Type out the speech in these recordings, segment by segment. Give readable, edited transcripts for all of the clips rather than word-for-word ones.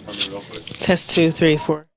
Test two, three, four.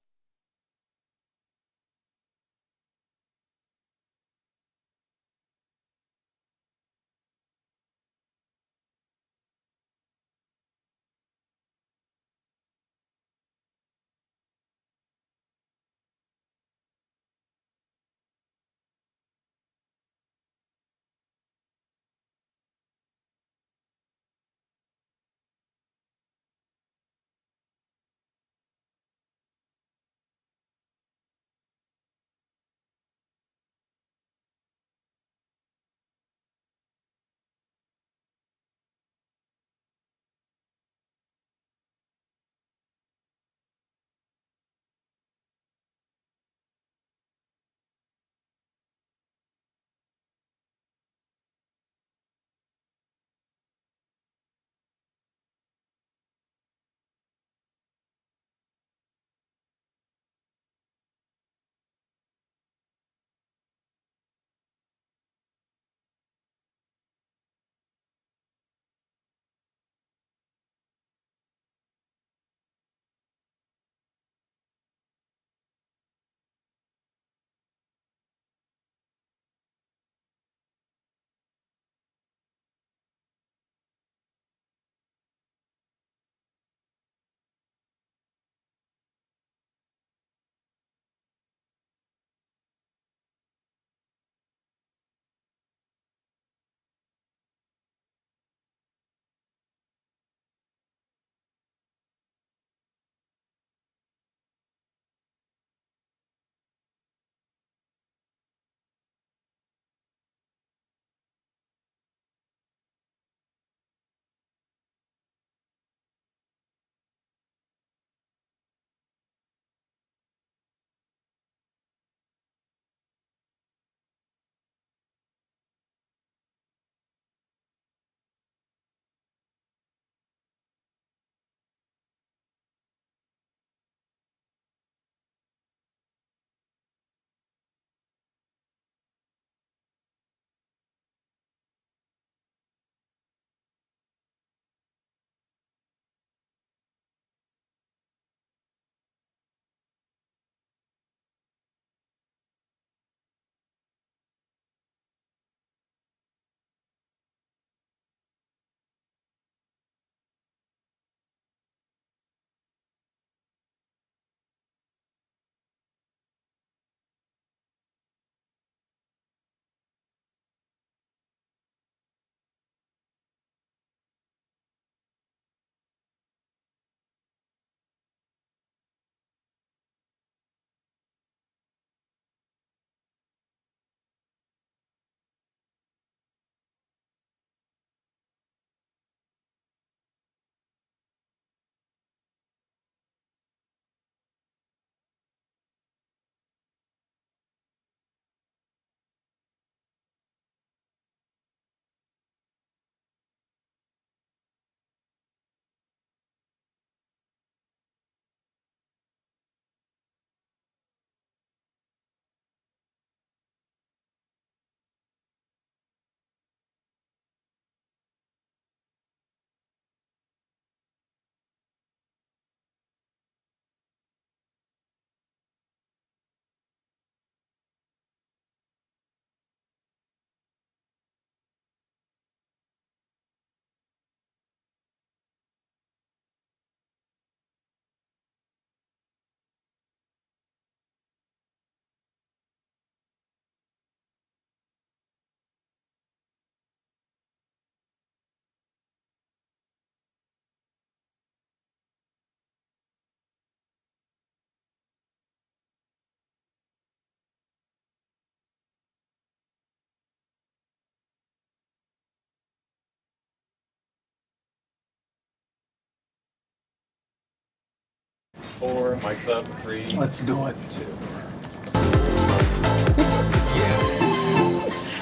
Four, mic's up, three. Let's do it. Two.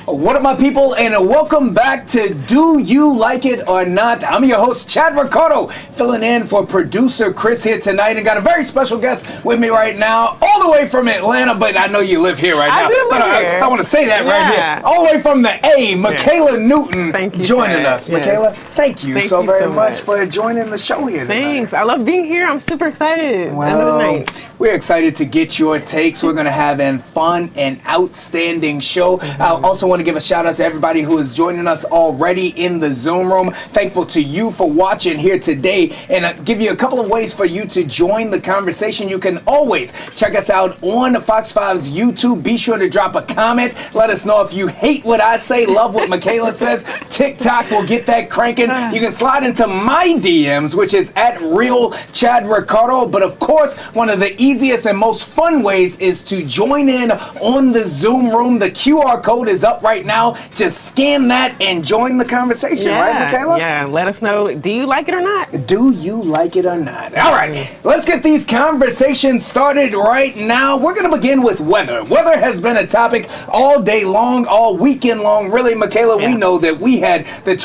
What up, my people, and welcome back to Do You Like It or Not? I'm your host, Chad Ricardo, filling in for producer Chris here tonight, and got a very special guest with me right now, all the way from Atlanta, but I know you live here right now. I want to say that right here. All the way from the A, Mikayla Newton joining us. Yes. Mikayla, thank you so very much for joining the show here tonight. Thanks. I love being here. I'm super excited. Well, we're excited to get your takes. We're going to have a fun and outstanding show. I also want to give a shout out to everybody who is joining us already in the Zoom room. Thankful to you for watching here today, and give you a couple of ways for you to join the conversation. You can always check us out on Fox 5's YouTube. Be sure to drop a comment. Let us know if you hate what I say, love what Mikayla says. TikTok will get that cranking. You can slide into my DMs, which is at Real Chad Ricardo. But of course, one of the easiest and most fun ways is to join in on the Zoom room. The QR code is up right now. Just scan that and join the conversation, right, Mikayla? Yeah, let us know. Do you like it or not? Do you like it or not? All right, let's get these conversations started right now. We're going to begin with weather. Weather has been a topic all day long, all weekend long. Really, Mikayla, we know that we had the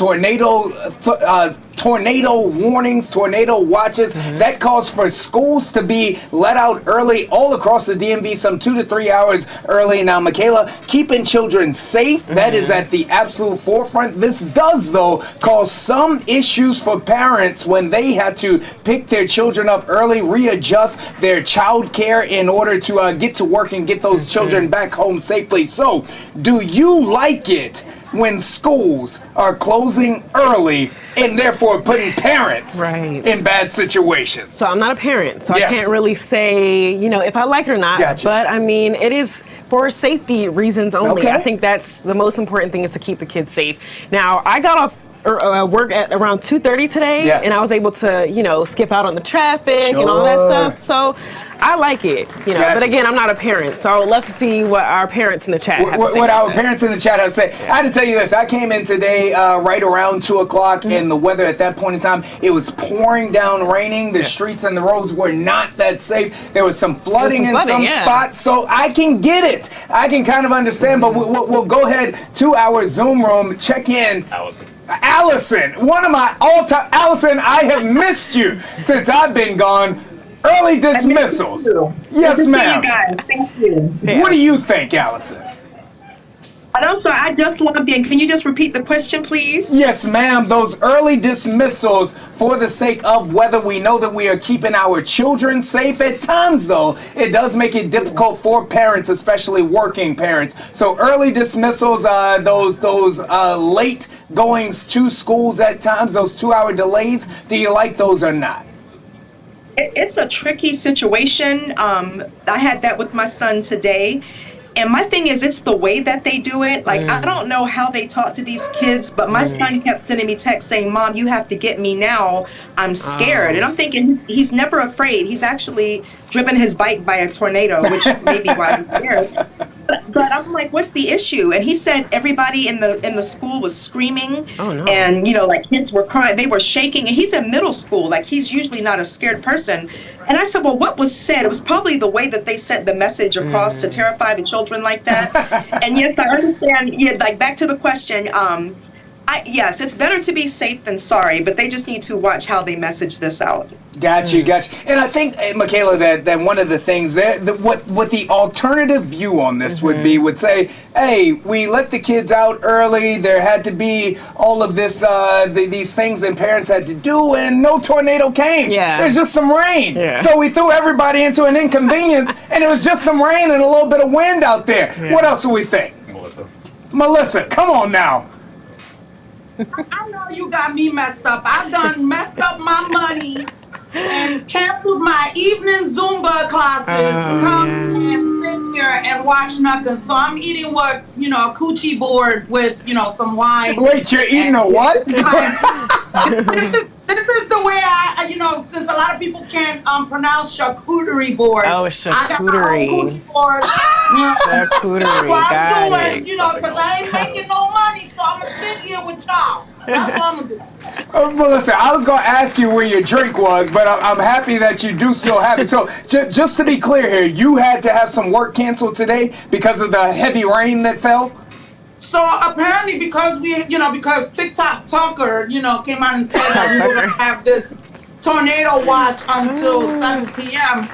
tornado warnings, tornado watches. That calls for schools to be let out early all across the DMV, some 2 to 3 hours early. Now, Mikayla, keeping children safe, that is at the absolute forefront. This does, though, cause some issues for parents when they had to pick their children up early, readjust their child care in order to get to work and get those children back home safely. So, do you like it when schools are closing early and therefore putting parents in bad situations? So I'm not a parent, so I can't really say, if I like it or not. Gotcha. But I mean, it is for safety reasons only. I think that's the most important thing, is to keep the kids safe. Now, I got off work at around 2:30 today, and I was able to, skip out on the traffic and all that stuff. So I like it, But again, I'm not a parent, so I would love to see what our parents in the chat have to say. What our parents in the chat have to say. I had to tell you this. I came in today right around 2 o'clock, and the weather at that point in time, it was pouring down, raining. The streets and the roads were not that safe. There was some flooding in some spots, so I can get it. I can kind of understand, but we'll go ahead to our Zoom room, check in. Allison, one of my all-time. Allison, I have missed you since I've been gone. Early dismissals. Yes, ma'am. Thank you. What do you think, Allison? Also, I just logged in. Can you just repeat the question, please? Yes, ma'am. Those early dismissals, for the sake of whether we know that we are keeping our children safe. At times, though, it does make it difficult for parents, especially working parents. So early dismissals, those late goings to schools at times, those 2-hour delays, do you like those or not? It's a tricky situation. I had that with my son today. And my thing is, it's the way that they do it. Like, I don't know how they talk to these kids, but my son kept sending me texts saying, "Mom, you have to get me now. I'm scared." And I'm thinking, he's never afraid. He's actually driven his bike by a tornado, which may be why he's scared. But I'm like, what's the issue? And he said everybody in the school was screaming, and like kids were crying, they were shaking. And he's in middle school, like he's usually not a scared person. And I said, well, what was said? It was probably the way that they sent the message across to terrify the children like that. And yes, I understand. Yeah, like back to the question. Yes, it's better to be safe than sorry, but they just need to watch how they message this out. Gotcha. And I think, Mikayla, that one of the things what the alternative view on this would say, hey, we let the kids out early. There had to be all of this, these things that parents had to do, and no tornado came. There's just some rain. So we threw everybody into an inconvenience, and it was just some rain and a little bit of wind out there. What else do we think? Melissa, come on now. I know you got me messed up. I done messed up my money and canceled my evening Zumba classes to come and sit here and watch nothing. So I'm eating a coochie board with, some wine. Wait, you're eating a what? This is the way since a lot of people can't pronounce charcuterie board. Oh, charcuterie. I got my own coochie board. Charcuterie. What I'm doing, because I ain't making no money, so I'm going to sit here with y'all. That's what I'm going to do. Well, listen, I was going to ask you where your drink was, but I'm happy that you do still have it. So just to be clear here, you had to have some work canceled today because of the heavy rain that fell? So apparently, because because TikTok Talker, came out and said that we were gonna have this tornado watch until 7 p.m.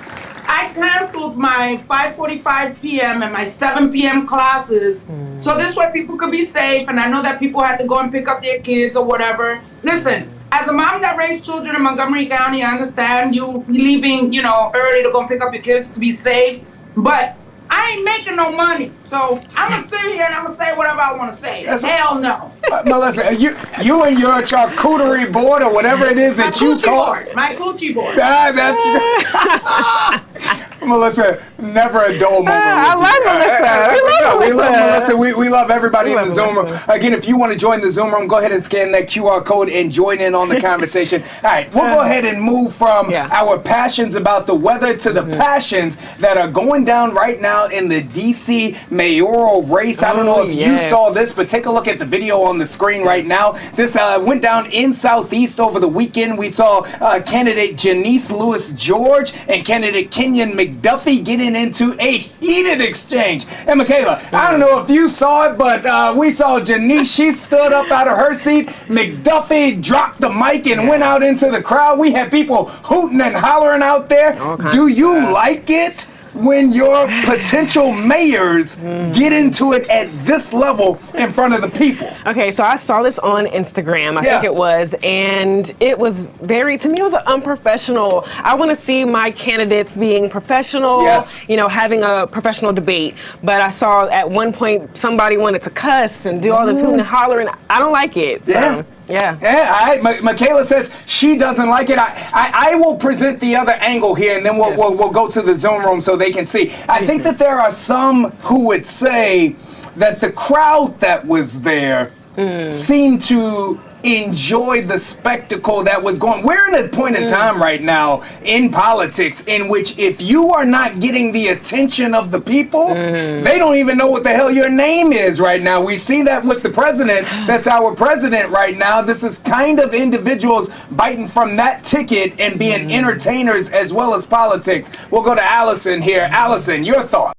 I canceled my 5:45 p.m. and my 7 p.m. classes, so this way people could be safe. And I know that people had to go and pick up their kids or whatever. Listen, as a mom that raised children in Montgomery County, I understand you leaving, early to go and pick up your kids to be safe, but I ain't making no money, so I'm gonna sit here and I'm gonna say whatever I want to say. Hell no. Melissa, you and your charcuterie board or whatever it is that you call my coochie board. That's Melissa, never a dull moment. I love Melissa. We love Melissa. We love everybody in the Zoom room. Again, if you want to join the Zoom room, go ahead and scan that QR code and join in on the conversation. All right, we'll go ahead and move from our passions about the weather to the passions that are going down right now in the D.C. mayoral race. I don't know if you saw this, but take a look at the video on the screen right now. This went down in Southeast over the weekend. We saw candidate Janice Lewis George and candidate Kenyon McDuffie getting into a heated exchange. And Mikayla, I don't know if you saw it, but we saw Janice. She stood up out of her seat. McDuffie dropped the mic and went out into the crowd. We had people hooting and hollering out there. Do you like it when your potential mayors get into it at this level in front of the people? Okay, so I saw this on Instagram, I think it was, and it was to me, it was unprofessional. I want to see my candidates being professional, having a professional debate. But I saw at one point somebody wanted to cuss and do all this hooting and hollering. I don't like it. So. Yeah. Mikayla says she doesn't like it. I will present the other angle here, and then we'll go to the Zoom room so they can see. I think that there are some who would say that the crowd that was there seemed to enjoy the spectacle that was going. We're in a point in time right now in politics in which if you are not getting the attention of the people, they don't even know what the hell your name is right now. We see that with the president. That's our president right now. This is kind of individuals biting from that ticket and being entertainers as well as politics. We'll go to Allison here. Allison, your thoughts?